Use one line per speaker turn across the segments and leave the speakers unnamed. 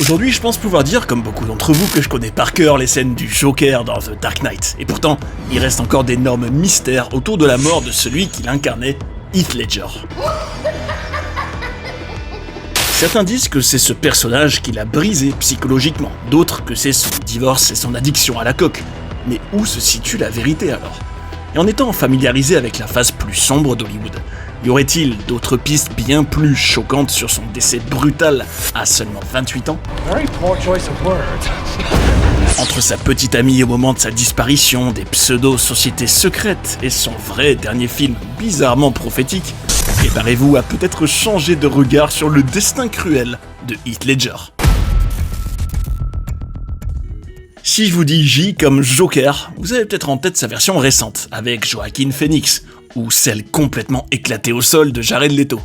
Aujourd'hui, je pense pouvoir dire, comme beaucoup d'entre vous, que je connais par cœur les scènes du Joker dans The Dark Knight. Et pourtant, il reste encore d'énormes mystères autour de la mort de celui qui l'incarnait, Heath Ledger. Certains disent que c'est ce personnage qui l'a brisé psychologiquement, d'autres que c'est son divorce et son addiction à la coke. Mais où se situe la vérité alors ? Et en étant familiarisé avec la face plus sombre d'Hollywood, y aurait-il d'autres pistes bien plus choquantes sur son décès brutal à seulement 28 ans ? Entre sa petite amie au moment de sa disparition, des pseudo-sociétés secrètes et son vrai dernier film bizarrement prophétique, préparez-vous à peut-être changer de regard sur le destin cruel de Heath Ledger. Si je vous dis J comme Joker, vous avez peut-être en tête sa version récente, avec Joaquin Phoenix, ou celle complètement éclatée au sol de Jared Leto.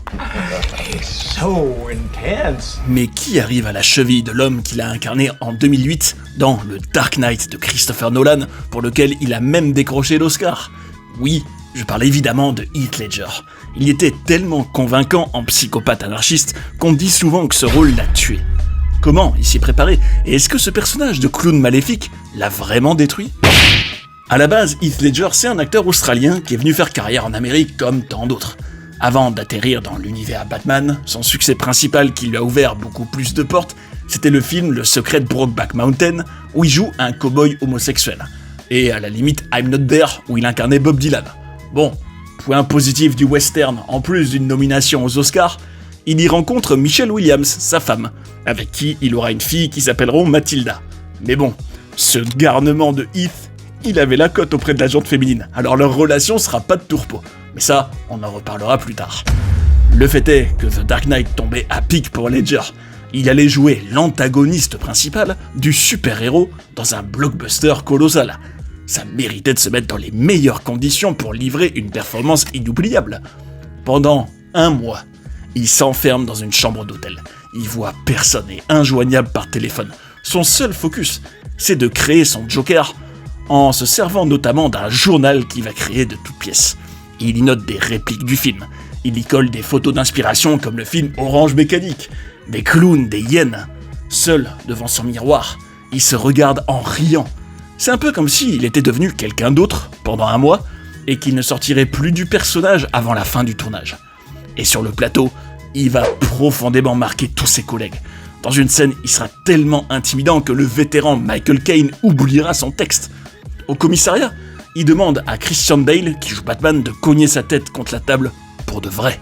Mais qui arrive à la cheville de l'homme qu'il a incarné en 2008 dans le Dark Knight de Christopher Nolan, pour lequel il a même décroché l'Oscar ? Oui, je parle évidemment de Heath Ledger. Il était tellement convaincant en psychopathe anarchiste qu'on dit souvent que ce rôle l'a tué. Comment il s'y est préparé ? Et est-ce que ce personnage de clown maléfique l'a vraiment détruit ? À la base, Heath Ledger, c'est un acteur australien qui est venu faire carrière en Amérique comme tant d'autres. Avant d'atterrir dans l'univers Batman, son succès principal qui lui a ouvert beaucoup plus de portes, c'était le film Le Secret de Brokeback Mountain, où il joue un cow-boy homosexuel. Et à la limite, I'm Not There, où il incarnait Bob Dylan. Bon, point positif du western, en plus d'une nomination aux Oscars, il y rencontre Michelle Williams, sa femme, avec qui il aura une fille qui s'appelleront Mathilda. Mais bon, ce garnement de Heath, il avait la cote auprès de la gente féminine, alors leur relation sera pas de tourpeau. Mais ça, on en reparlera plus tard. Le fait est que The Dark Knight tombait à pic pour Ledger. Il allait jouer l'antagoniste principal du super-héros dans un blockbuster colossal. Ça méritait de se mettre dans les meilleures conditions pour livrer une performance inoubliable. Pendant 1 mois, il s'enferme dans une chambre d'hôtel. Il voit personne et injoignable par téléphone. Son seul focus, c'est de créer son Joker en se servant notamment d'un journal qu'il va créer de toutes pièces. Il y note des répliques du film. Il y colle des photos d'inspiration comme le film Orange Mécanique, des clowns, des hyènes. Seul devant son miroir, il se regarde en riant. C'est un peu comme s'il était devenu quelqu'un d'autre pendant 1 mois et qu'il ne sortirait plus du personnage avant la fin du tournage. Et sur le plateau, il va profondément marquer tous ses collègues. Dans une scène, il sera tellement intimidant que le vétéran Michael Caine oubliera son texte. Au commissariat, il demande à Christian Bale, qui joue Batman, de cogner sa tête contre la table pour de vrai.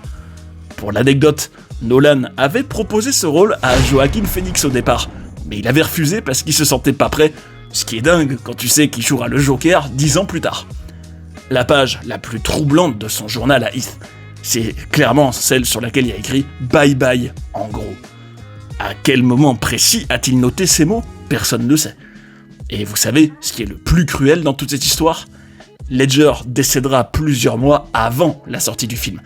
Pour l'anecdote, Nolan avait proposé ce rôle à Joaquin Phoenix au départ, mais il avait refusé parce qu'il se sentait pas prêt, ce qui est dingue quand tu sais qu'il jouera le Joker 10 ans plus tard. La page la plus troublante de son journal à Heath, c'est clairement celle sur laquelle il y a écrit « Bye bye » en gros. À quel moment précis a-t-il noté ces mots ? Personne ne sait. Et vous savez ce qui est le plus cruel dans toute cette histoire ? Ledger décédera plusieurs mois avant la sortie du film.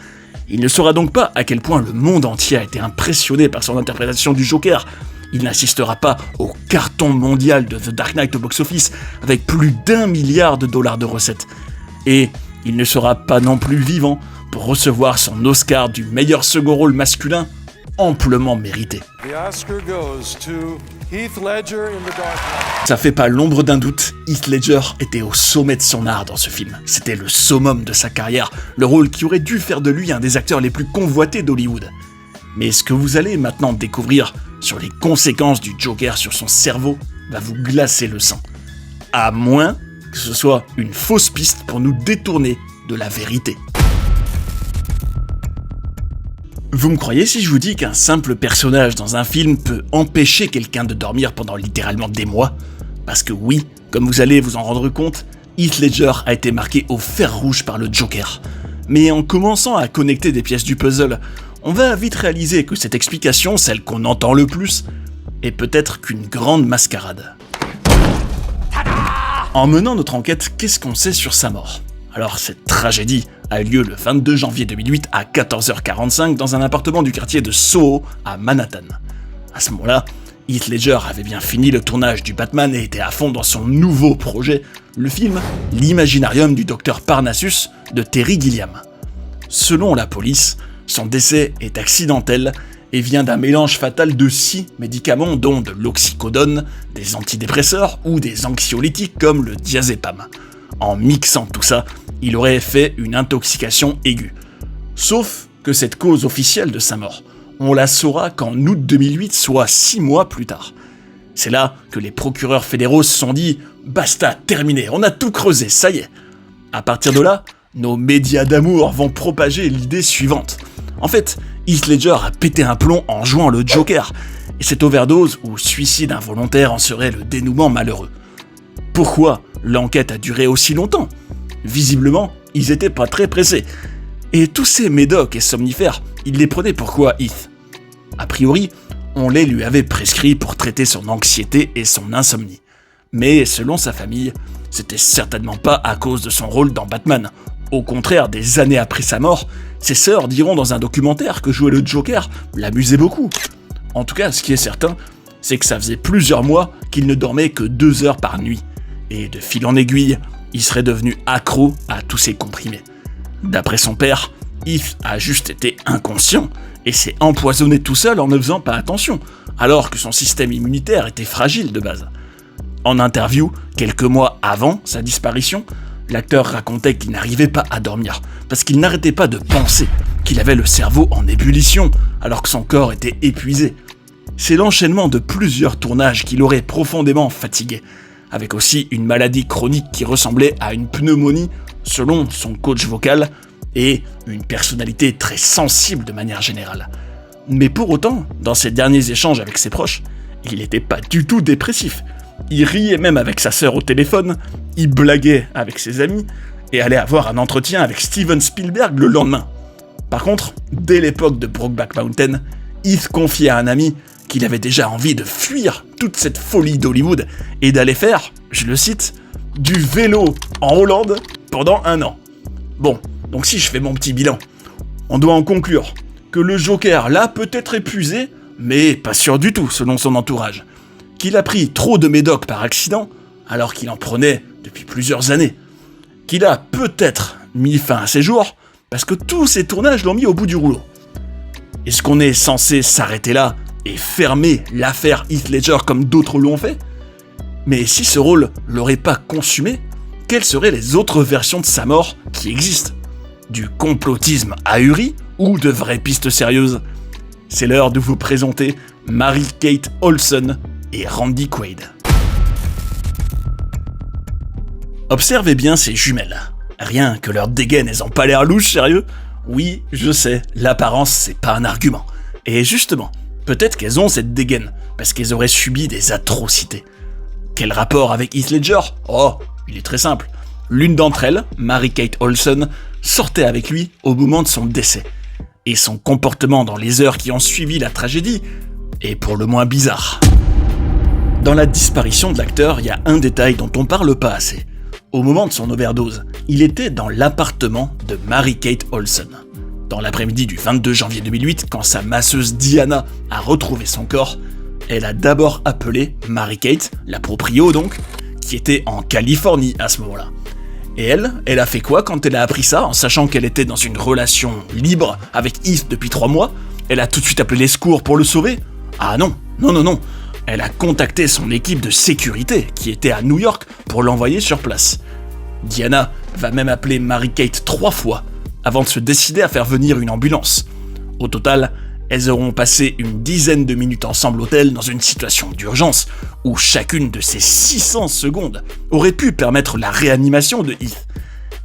Il ne saura donc pas à quel point le monde entier a été impressionné par son interprétation du Joker. Il n'assistera pas au carton mondial de The Dark Knight au box-office avec plus d'1 milliard de dollars de recettes. Et il ne sera pas non plus vivant pour recevoir son Oscar du meilleur second rôle masculin, amplement mérité. Ça fait pas l'ombre d'un doute, Heath Ledger était au sommet de son art dans ce film. C'était le summum de sa carrière, le rôle qui aurait dû faire de lui un des acteurs les plus convoités d'Hollywood. Mais ce que vous allez maintenant découvrir sur les conséquences du Joker sur son cerveau va vous glacer le sang. À moins que ce soit une fausse piste pour nous détourner de la vérité. Vous me croyez si je vous dis qu'un simple personnage dans un film peut empêcher quelqu'un de dormir pendant littéralement des mois ? Parce que oui, comme vous allez vous en rendre compte, Heath Ledger a été marqué au fer rouge par le Joker. Mais en commençant à connecter des pièces du puzzle, on va vite réaliser que cette explication, celle qu'on entend le plus, est peut-être qu'une grande mascarade. En menant notre enquête, qu'est-ce qu'on sait sur sa mort ? Alors cette tragédie a eu lieu le 22 janvier 2008 à 14h45 dans un appartement du quartier de Soho à Manhattan. À ce moment-là, Heath Ledger avait bien fini le tournage du Batman et était à fond dans son nouveau projet, le film L'Imaginarium du Dr Parnassus de Terry Gilliam. Selon la police, son décès est accidentel et vient d'un mélange fatal de 6 médicaments dont de l'oxycodone, des antidépresseurs ou des anxiolytiques comme le diazépam. En mixant tout ça, il aurait fait une intoxication aiguë. Sauf que cette cause officielle de sa mort, on la saura qu'en août 2008, soit 6 mois plus tard. C'est là que les procureurs fédéraux se sont dit « Basta, terminé, on a tout creusé, ça y est ». À partir de là, nos médias d'amour vont propager l'idée suivante. En fait, Heath Ledger a pété un plomb en jouant le Joker, et cette overdose ou suicide involontaire en serait le dénouement malheureux. Pourquoi l'enquête a duré aussi longtemps ? Visiblement, ils étaient pas très pressés. Et tous ces médocs et somnifères, il les prenait pourquoi, Heath ? A priori, on les lui avait prescrits pour traiter son anxiété et son insomnie. Mais selon sa famille, c'était certainement pas à cause de son rôle dans Batman. Au contraire, des années après sa mort, ses sœurs diront dans un documentaire que jouer le Joker l'amusait beaucoup. En tout cas, ce qui est certain, c'est que ça faisait plusieurs mois qu'il ne dormait que 2 heures par nuit. Et de fil en aiguille, il serait devenu accro à tous ces comprimés. D'après son père, Heath a juste été inconscient et s'est empoisonné tout seul en ne faisant pas attention, alors que son système immunitaire était fragile de base. En interview, quelques mois avant sa disparition, l'acteur racontait qu'il n'arrivait pas à dormir, parce qu'il n'arrêtait pas de penser qu'il avait le cerveau en ébullition, alors que son corps était épuisé. C'est l'enchaînement de plusieurs tournages qui l'aurait profondément fatigué, avec aussi une maladie chronique qui ressemblait à une pneumonie, selon son coach vocal, et une personnalité très sensible de manière générale. Mais pour autant, dans ses derniers échanges avec ses proches, il n'était pas du tout dépressif. Il riait même avec sa sœur au téléphone, il blaguait avec ses amis, et allait avoir un entretien avec Steven Spielberg le lendemain. Par contre, dès l'époque de Brokeback Mountain, Heath confiait à un ami qu'il avait déjà envie de fuir toute cette folie d'Hollywood et d'aller faire, je le cite, du vélo en Hollande pendant 1 an. Bon, donc si je fais mon petit bilan, on doit en conclure que le Joker l'a peut-être épuisé, mais pas sûr du tout selon son entourage. Qu'il a pris trop de médocs par accident, alors qu'il en prenait depuis plusieurs années. Qu'il a peut-être mis fin à ses jours, parce que tous ces tournages l'ont mis au bout du rouleau. Est-ce qu'on est censé s'arrêter là et fermer l'affaire Heath Ledger comme d'autres l'ont fait ? Mais si ce rôle l'aurait pas consumé, quelles seraient les autres versions de sa mort qui existent ? Du complotisme ahuri ou de vraies pistes sérieuses ? C'est l'heure de vous présenter Mary-Kate Olsen et Randy Quaid. Observez bien ces jumelles. Rien que leur dégaine, elles ont pas l'air louches, sérieux ? Oui, je sais, l'apparence c'est pas un argument. Et justement, peut-être qu'elles ont cette dégaine, parce qu'elles auraient subi des atrocités. Quel rapport avec Heath Ledger ? Oh, il est très simple. L'une d'entre elles, Mary-Kate Olsen, sortait avec lui au moment de son décès. Et son comportement dans les heures qui ont suivi la tragédie est pour le moins bizarre. Dans la disparition de l'acteur, il y a un détail dont on parle pas assez. Au moment de son overdose, il était dans l'appartement de Mary-Kate Olsen. Dans l'après-midi du 22 janvier 2008, quand sa masseuse Diana a retrouvé son corps, elle a d'abord appelé Mary-Kate, la proprio donc, qui était en Californie à ce moment-là. Et elle a fait quoi quand elle a appris ça, en sachant qu'elle était dans une relation libre avec Heath depuis 3 mois ? Elle a tout de suite appelé les secours pour le sauver ? Ah non. Elle a contacté son équipe de sécurité, qui était à New York, pour l'envoyer sur place. Diana va même appeler Mary-Kate 3 fois, avant de se décider à faire venir une ambulance. Au total, elles auront passé une dizaine de minutes ensemble au tel dans une situation d'urgence, où chacune de ces 600 secondes aurait pu permettre la réanimation de Heath.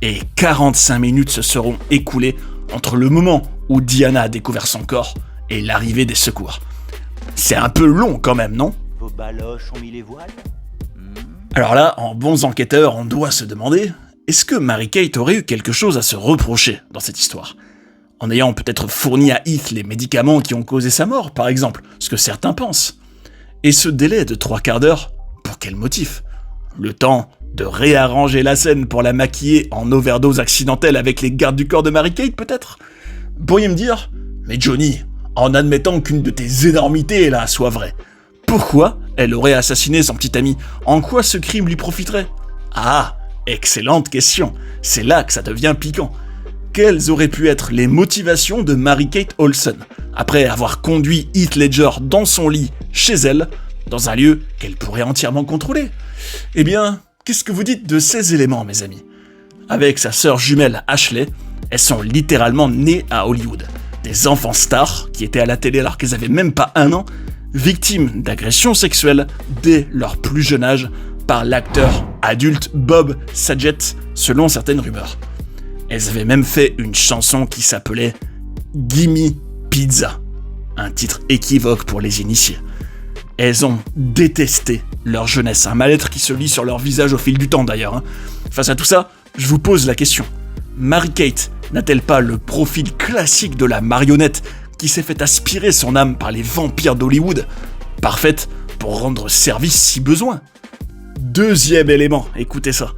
Et 45 minutes se seront écoulées entre le moment où Diana a découvert son corps et l'arrivée des secours. C'est un peu long quand même, non ?
Vos baloches ont mis les voiles ?
Alors là, en bons enquêteurs, on doit se demander, est-ce que Mary-Kate aurait eu quelque chose à se reprocher dans cette histoire ? En ayant peut-être fourni à Heath les médicaments qui ont causé sa mort, par exemple, ce que certains pensent. Et ce délai de 3/4 d'heure, pour quel motif ? Le temps de réarranger la scène pour la maquiller en overdose accidentelle avec les gardes du corps de Mary-Kate, peut-être ? Vous pourriez me dire, mais Johnny, en admettant qu'une de tes énormités là soit vraie, pourquoi elle aurait assassiné son petit ami ? En quoi ce crime lui profiterait ? Ah, excellente question, c'est là que ça devient piquant. quelles auraient pu être les motivations de Mary-Kate Olsen, après avoir conduit Heath Ledger dans son lit, chez elle, dans un lieu qu'elle pourrait entièrement contrôler? Eh bien, qu'est-ce que vous dites de ces éléments, mes amis? Avec sa sœur jumelle Ashley, elles sont littéralement nées à Hollywood. Des enfants stars, qui étaient à la télé alors qu'elles avaient même pas 1 an, victimes d'agressions sexuelles dès leur plus jeune âge par l'acteur adulte Bob Saget, selon certaines rumeurs. Elles avaient même fait une chanson qui s'appelait Gimme Pizza, un titre équivoque pour les initiés. Elles ont détesté leur jeunesse, un mal-être qui se lit sur leur visage au fil du temps d'ailleurs. Face à tout ça, je vous pose la question. Mary-Kate n'a-t-elle pas le profil classique de la marionnette qui s'est fait aspirer son âme par les vampires d'Hollywood, parfaite pour rendre service si besoin? Deuxième élément, écoutez ça.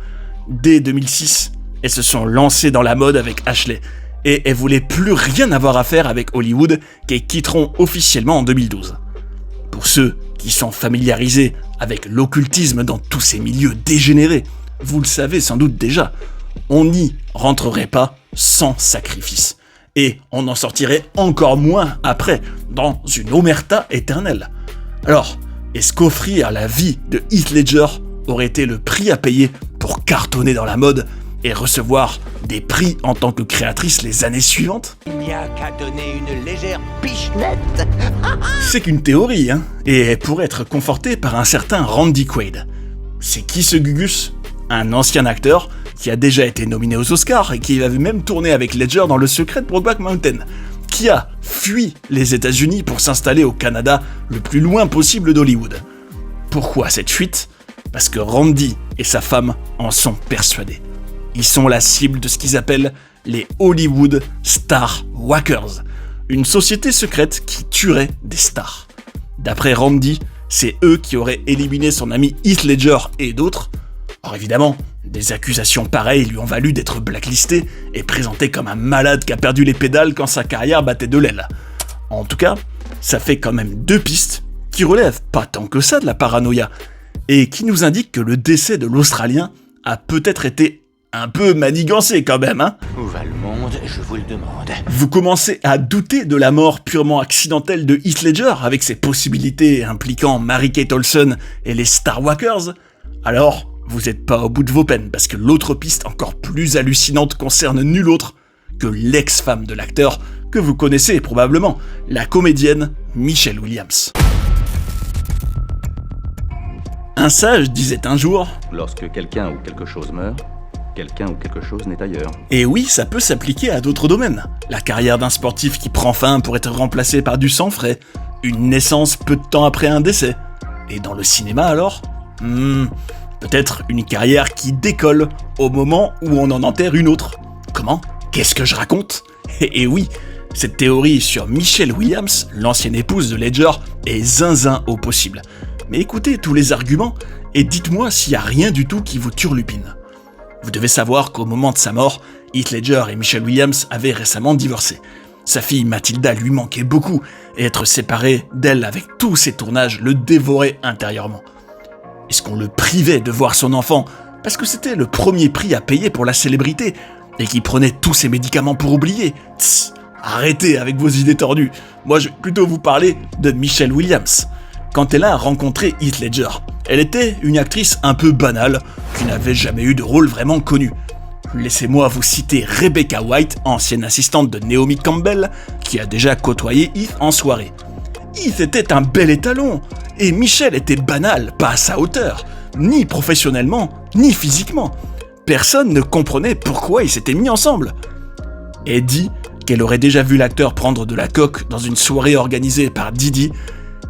Dès 2006, elles se sont lancées dans la mode avec Ashley, et elles voulaient plus rien avoir à faire avec Hollywood, qu'elles quitteront officiellement en 2012. Pour ceux qui sont familiarisés avec l'occultisme dans tous ces milieux dégénérés, vous le savez sans doute déjà, on n'y rentrerait pas sans sacrifice. Et on en sortirait encore moins après, dans une omerta éternelle. Alors, est-ce qu'offrir la vie de Heath Ledger aurait été le prix à payer pour cartonner dans la mode et recevoir des prix en tant que créatrice les années suivantes?
Il n'y a qu'à donner une légère pichenette.
C'est qu'une théorie, et elle pourrait être confortée par un certain Randy Quaid. C'est qui ce Gugus? Un ancien acteur qui a déjà été nominé aux Oscars et qui avait même tourné avec Ledger dans Le Secret de Brokeback Mountain, qui a fui les États-Unis pour s'installer au Canada le plus loin possible d'Hollywood. Pourquoi cette fuite? Parce que Randy et sa femme en sont persuadés. Ils sont la cible de ce qu'ils appellent les Hollywood Star Walkers, une société secrète qui tuerait des stars. D'après Randy, c'est eux qui auraient éliminé son ami Heath Ledger et d'autres. Or évidemment, des accusations pareilles lui ont valu d'être blacklisté et présenté comme un malade qui a perdu les pédales quand sa carrière battait de l'aile. En tout cas, ça fait quand même 2 pistes qui relèvent pas tant que ça de la paranoïa, et qui nous indiquent que le décès de l'Australien a peut-être été un peu manigancé quand même,
Où va le monde, je vous le demande.
Vous commencez à douter de la mort purement accidentelle de Heath Ledger avec ses possibilités impliquant Mary-Kate Olsen et les Star Walkers? Alors, vous êtes pas au bout de vos peines, parce que l'autre piste encore plus hallucinante concerne nul autre que l'ex-femme de l'acteur que vous connaissez probablement, la comédienne Michelle Williams. Un sage disait un jour «
Lorsque quelqu'un ou quelque chose meurt, quelqu'un ou quelque chose n'est ailleurs. »
Et oui, ça peut s'appliquer à d'autres domaines. La carrière d'un sportif qui prend fin pour être remplacé par du sang frais, une naissance peu de temps après un décès. Et dans le cinéma alors peut-être une carrière qui décolle au moment où on en enterre une autre. Comment? Qu'est-ce que je raconte? Et oui, cette théorie sur Michelle Williams, l'ancienne épouse de Ledger, est zinzin au possible. Mais écoutez tous les arguments et dites-moi s'il n'y a rien du tout qui vous turlupine. Vous devez savoir qu'au moment de sa mort, Heath Ledger et Michelle Williams avaient récemment divorcé. Sa fille Mathilda lui manquait beaucoup et être séparé d'elle avec tous ses tournages le dévorait intérieurement. Est-ce qu'on le privait de voir son enfant parce que c'était le premier prix à payer pour la célébrité et qu'il prenait tous ses médicaments pour oublier? Tss, arrêtez avec vos idées tordues. Moi, je vais plutôt vous parler de Michelle Williams. Quand elle a rencontré Heath Ledger, elle était une actrice un peu banale qui n'avait jamais eu de rôle vraiment connu. Laissez-moi vous citer Rebecca White, ancienne assistante de Naomi Campbell, qui a déjà côtoyé Heath en soirée. Heath était un bel étalon, et Michelle était banale, pas à sa hauteur, ni professionnellement, ni physiquement. Personne ne comprenait pourquoi ils s'étaient mis ensemble. Elle dit qu'elle aurait déjà vu l'acteur prendre de la coke dans une soirée organisée par Didi,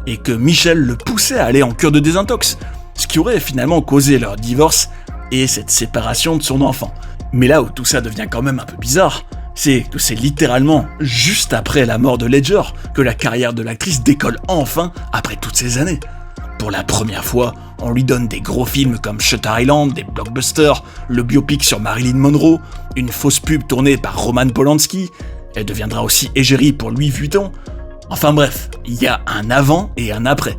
et que Michelle le poussait à aller en cure de désintox, ce qui aurait finalement causé leur divorce et cette séparation de son enfant. Mais là où tout ça devient quand même un peu bizarre, c'est que c'est littéralement juste après la mort de Ledger que la carrière de l'actrice décolle enfin après toutes ces années. Pour la première fois, on lui donne des gros films comme Shutter Island, des blockbusters, le biopic sur Marilyn Monroe, une fausse pub tournée par Roman Polanski, elle deviendra aussi égérie pour Louis Vuitton. Enfin bref, il y a un avant et un après,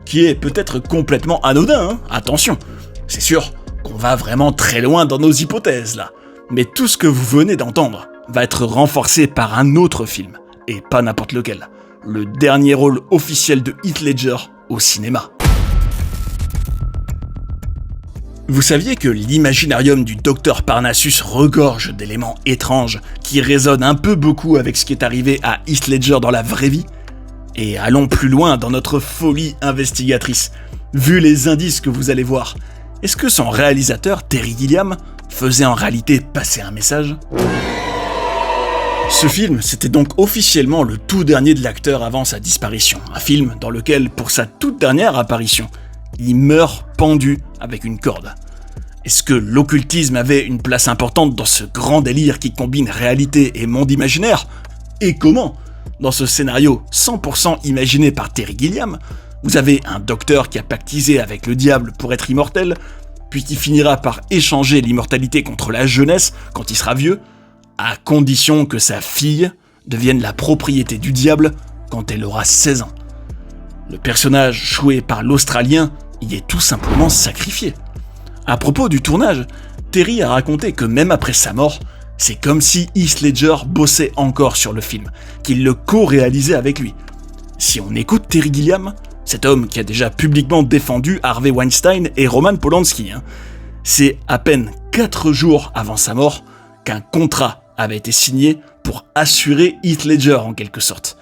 qui est peut-être complètement anodin, attention. C'est sûr qu'on va vraiment très loin dans nos hypothèses là, mais tout ce que vous venez d'entendre va être renforcé par un autre film, et pas n'importe lequel. Le dernier rôle officiel de Heath Ledger au cinéma. Vous saviez que l'imaginarium du Dr Parnassus regorge d'éléments étranges qui résonnent un peu beaucoup avec ce qui est arrivé à Heath Ledger dans la vraie vie ? Et allons plus loin dans notre folie investigatrice. Vu les indices que vous allez voir, est-ce que son réalisateur, Terry Gilliam, faisait en réalité passer un message ? Ce film, c'était donc officiellement le tout dernier de l'acteur avant sa disparition. Un film dans lequel, pour sa toute dernière apparition, il meurt pendu avec une corde. Est-ce que l'occultisme avait une place importante dans ce grand délire qui combine réalité et monde imaginaire ? Et comment ? Dans ce scénario 100% imaginé par Terry Gilliam, vous avez un docteur qui a pactisé avec le diable pour être immortel, puis qui finira par échanger l'immortalité contre la jeunesse quand il sera vieux, à condition que sa fille devienne la propriété du diable quand elle aura 16 ans. Le personnage joué par l'Australien y est tout simplement sacrifié. À propos du tournage, Terry a raconté que même après sa mort, c'est comme si Heath Ledger bossait encore sur le film, qu'il le co-réalisait avec lui. Si on écoute Terry Gilliam, cet homme qui a déjà publiquement défendu Harvey Weinstein et Roman Polanski, c'est à peine 4 jours avant sa mort qu'un contrat avait été signé pour assurer Heath Ledger en quelque sorte.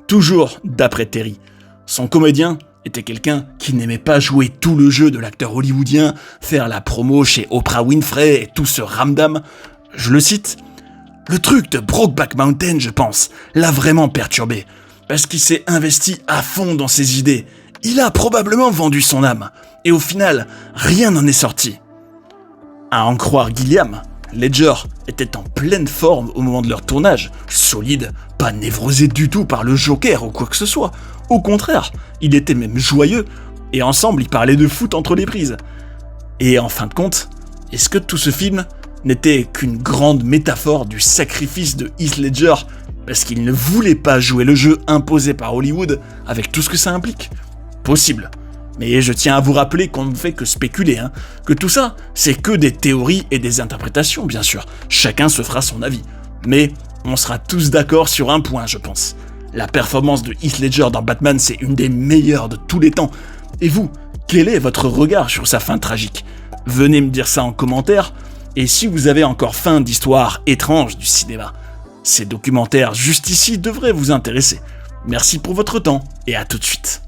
Toujours d'après Terry, son comédien était quelqu'un qui n'aimait pas jouer tout le jeu de l'acteur hollywoodien, faire la promo chez Oprah Winfrey et tout ce ramdam. Je le cite, « Le truc de Brokeback Mountain, je pense, l'a vraiment perturbé, parce qu'il s'est investi à fond dans ses idées. Il a probablement vendu son âme, et au final, rien n'en est sorti. » À en croire Gilliam, Ledger était en pleine forme au moment de leur tournage, solide, pas névrosé du tout par le Joker ou quoi que ce soit. Au contraire, il était même joyeux, et ensemble ils parlaient de foot entre les prises. Et en fin de compte, est-ce que tout ce film n'était qu'une grande métaphore du sacrifice de Heath Ledger parce qu'il ne voulait pas jouer le jeu imposé par Hollywood avec tout ce que ça implique ? Possible. Mais je tiens à vous rappeler qu'on ne fait que spéculer, que tout ça, c'est que des théories et des interprétations, bien sûr. Chacun se fera son avis. Mais on sera tous d'accord sur un point, je pense. La performance de Heath Ledger dans Batman, c'est une des meilleures de tous les temps. Et vous, quel est votre regard sur sa fin tragique ? Venez me dire ça en commentaire. Et si vous avez encore faim d'histoires étranges du cinéma, ces documentaires juste ici devraient vous intéresser. Merci pour votre temps et à tout de suite.